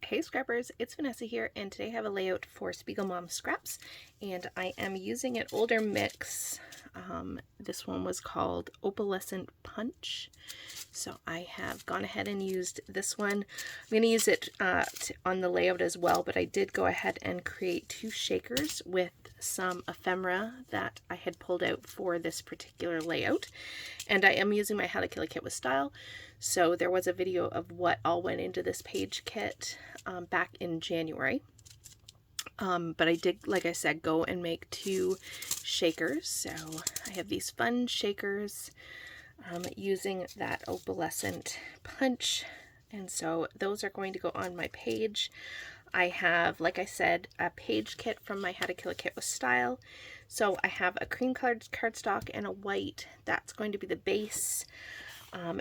Hey Scrappers, it's Vanessa here, and today I have a layout for SPIEGELMOM Scraps, and I am using an older mix. This one was called Opalescent Punch, so I have gone ahead and used this one. I'm going to use it on the layout as well, but I did go ahead and create two shakers with some ephemera that I had pulled out for this particular layout, and I am using my How to Kill a Kit with Style. So there was a video of what all went into this page kit back in January. But I did, like I said, go and make two shakers. So I have these fun shakers using that opalescent punch. And so those are going to go on my page. I have, like I said, a page kit from my How to Kill a Kit with Style. So I have a cream colored cardstock and a white. That's going to be the base.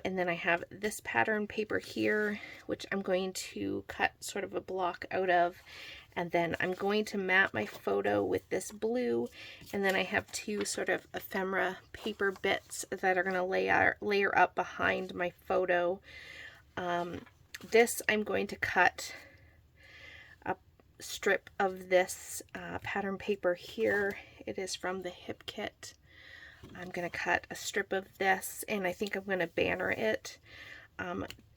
And then I have this pattern paper here, which I'm going to cut sort of a block out of. And then I'm going to mat my photo with this blue. And then I have two sort of ephemera paper bits that are going to layer up behind my photo. This I'm going to cut a strip of this pattern paper here. It is from the Hip Kit. I'm going to cut a strip of this, and I think I'm going to banner it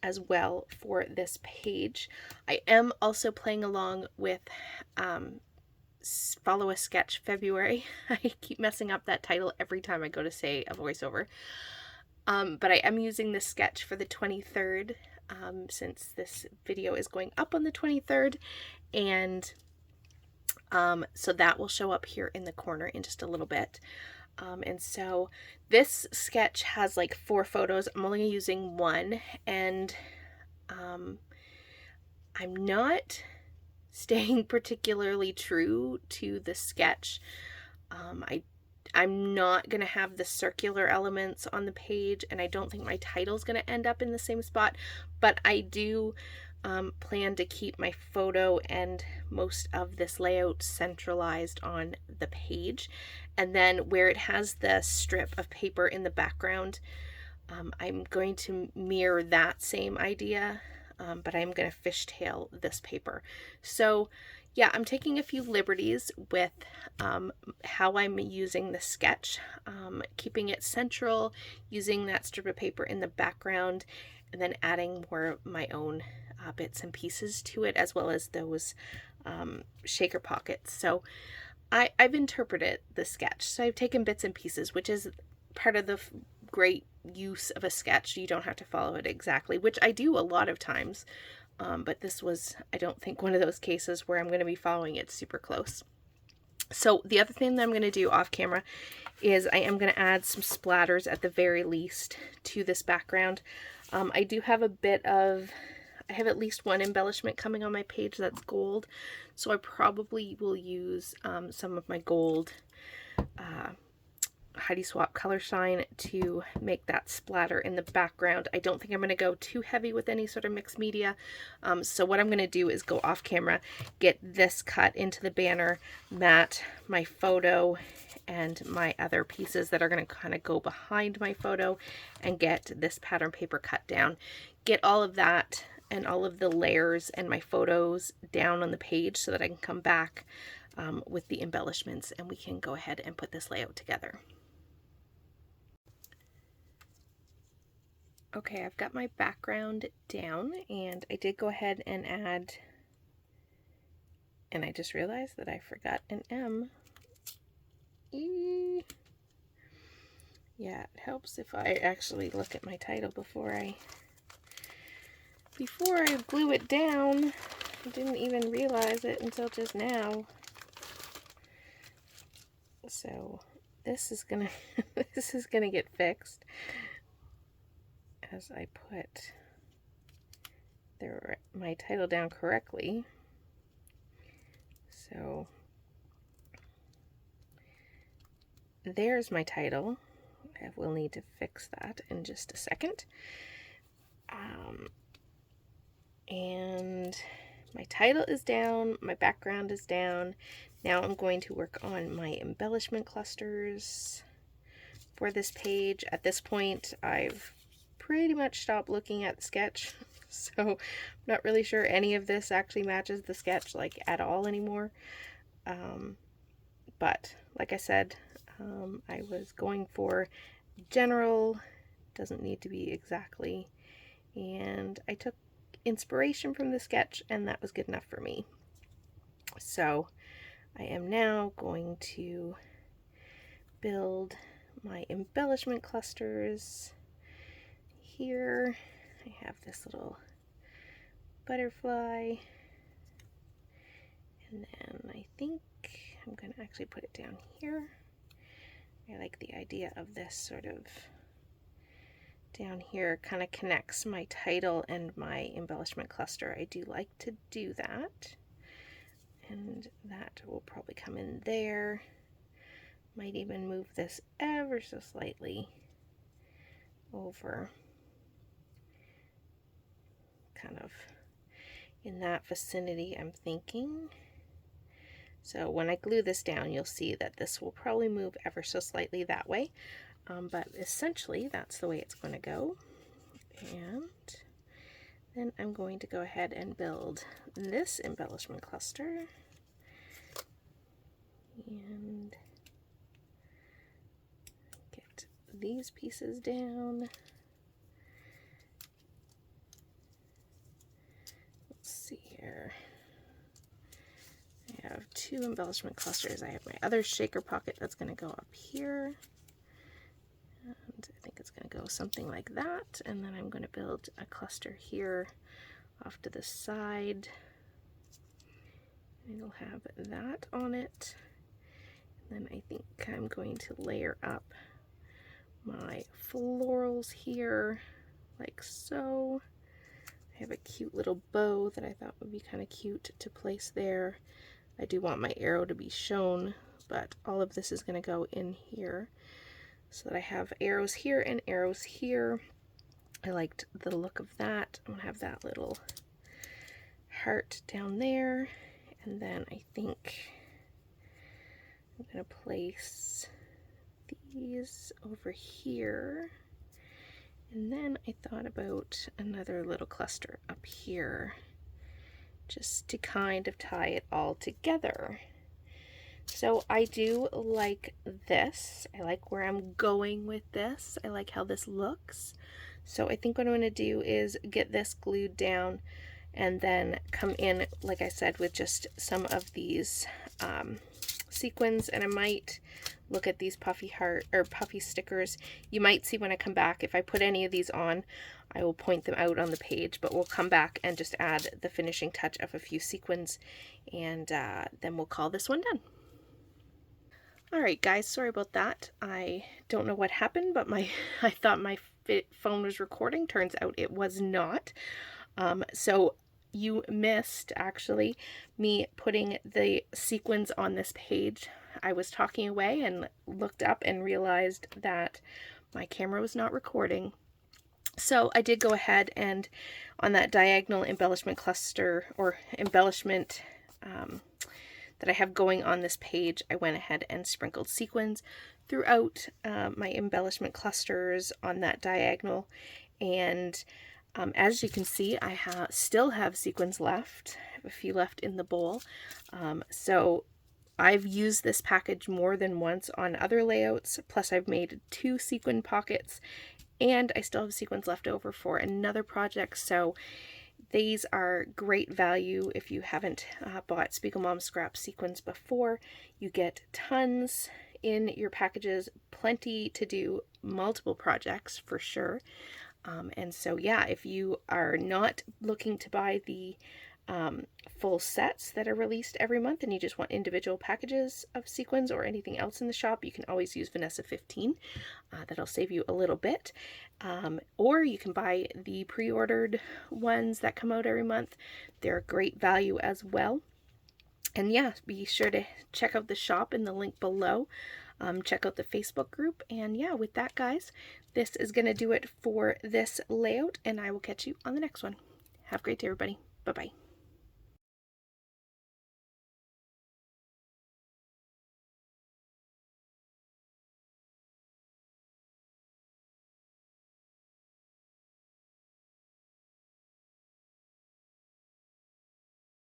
as well for this page. I am also playing along with Follow a Sketch February. I keep messing up that title every time I go to say a voiceover. But I am using this sketch for the 23rd, since this video is going up on the 23rd, and so that will show up here in the corner in just a little bit. And so this sketch has like 4 photos. I'm only using one, and I'm not staying particularly true to the sketch. I'm not going to have the circular elements on the page, and I don't think my title is going to end up in the same spot, but I do plan to keep my photo and most of this layout centralized on the page. And then where it has the strip of paper in the background, I'm going to mirror that same idea, but I'm going to fishtail this paper. So yeah, I'm taking a few liberties with how I'm using the sketch, keeping it central, using that strip of paper in the background, and then adding more of my own bits and pieces to it, as well as those shaker pockets. So I've interpreted the sketch. So I've taken bits and pieces, which is part of the great use of a sketch. You don't have to follow it exactly, which I do a lot of times. But this was, I don't think, one of those cases where I'm going to be following it super close. So the other thing that I'm going to do off camera is I am going to add some splatters at the very least to this background. I do have a bit of, I have at least one embellishment coming on my page that's gold, so I probably will use some of my gold Heidi Swap color shine to make that splatter in the background. I don't think I'm going to go too heavy with any sort of mixed media, so what I'm going to do is go off camera, get this cut into the banner, mat my photo and my other pieces that are going to kind of go behind my photo, and get this pattern paper cut down. Get all of that and all of the layers and my photos down on the page so that I can come back with the embellishments, and we can go ahead and put this layout together. Okay, I've got my background down, and I did go ahead and add, and I just realized that I forgot an M. Yeah, it helps if I actually look at my title before I glue it down. I didn't even realize it until just now. So this is gonna this is gonna get fixed as I put my title down correctly. So there's my title. I will need to fix that in just a second. And my title is down, my background is down. Now I'm going to work on my embellishment clusters for this page. At this point, I've pretty much stopped looking at the sketch. So I'm not really sure any of this actually matches the sketch like at all anymore. But like I said, I was going for general, doesn't need to be exactly, and I took inspiration from the sketch and that was good enough for me. So I am now going to build my embellishment clusters. Here I have this little butterfly, and then I think I'm going to actually put it down here. I like the idea of this sort of down here, kind of connects my title and my embellishment cluster. I do like to do that, and that will probably come in there. Might even move this ever so slightly over, kind of in that vicinity, I'm thinking. So when I glue this down, you'll see that this will probably move ever so slightly that way. But essentially, that's the way it's going to go. And then I'm going to go ahead and build this embellishment cluster. And get these pieces down. Let's see here. I have 2 embellishment clusters. I have my other shaker pocket that's going to go up here. And I think it's going to go something like that. And then I'm going to build a cluster here off to the side. And it'll have that on it. And then I think I'm going to layer up my florals here, like so. I have a cute little bow that I thought would be kind of cute to place there. I do want my arrow to be shown, but all of this is going to go in here so that I have arrows here and arrows here. I liked the look of that. I'm going to have that little heart down there, and then I think I'm going to place these over here. And then I thought about another little cluster up here, just to kind of tie it all together. So I do like this. I like where I'm going with this. I like how this looks. So I think what I'm going to do is get this glued down and then come in, like I said, with just some of these sequins, and I might look at these puffy heart or puffy stickers. You might see when I come back, if I put any of these on, I will point them out on the page, but we'll come back and just add the finishing touch of a few sequins, and then we'll call this one done. Alright guys, sorry about that. I don't know what happened, but I thought my phone was recording. Turns out it was not. So you missed actually me putting the sequins on this page. I was talking away and looked up and realized that my camera was not recording. So I did go ahead and on that diagonal embellishment cluster or embellishment that I have going on this page, I went ahead and sprinkled sequins throughout my embellishment clusters on that diagonal. And as you can see, I still have sequins left. I have a few left in the bowl. So I've used this package more than once on other layouts, plus I've made 2 sequin pockets, and I still have sequins left over for another project. So these are great value if you haven't bought SPIEGELMOM Scraps sequins before. You get tons in your packages, plenty to do multiple projects for sure. And so yeah, if you are not looking to buy the full sets that are released every month and you just want individual packages of sequins or anything else in the shop, you can always use Vanessa 15. That'll save you a little bit. Or you can buy the pre-ordered ones that come out every month. They're great value as well. And yeah, be sure to check out the shop in the link below. Check out the Facebook group. And yeah, with that guys, this is going to do it for this layout, and I will catch you on the next one. Have a great day everybody. Bye-bye.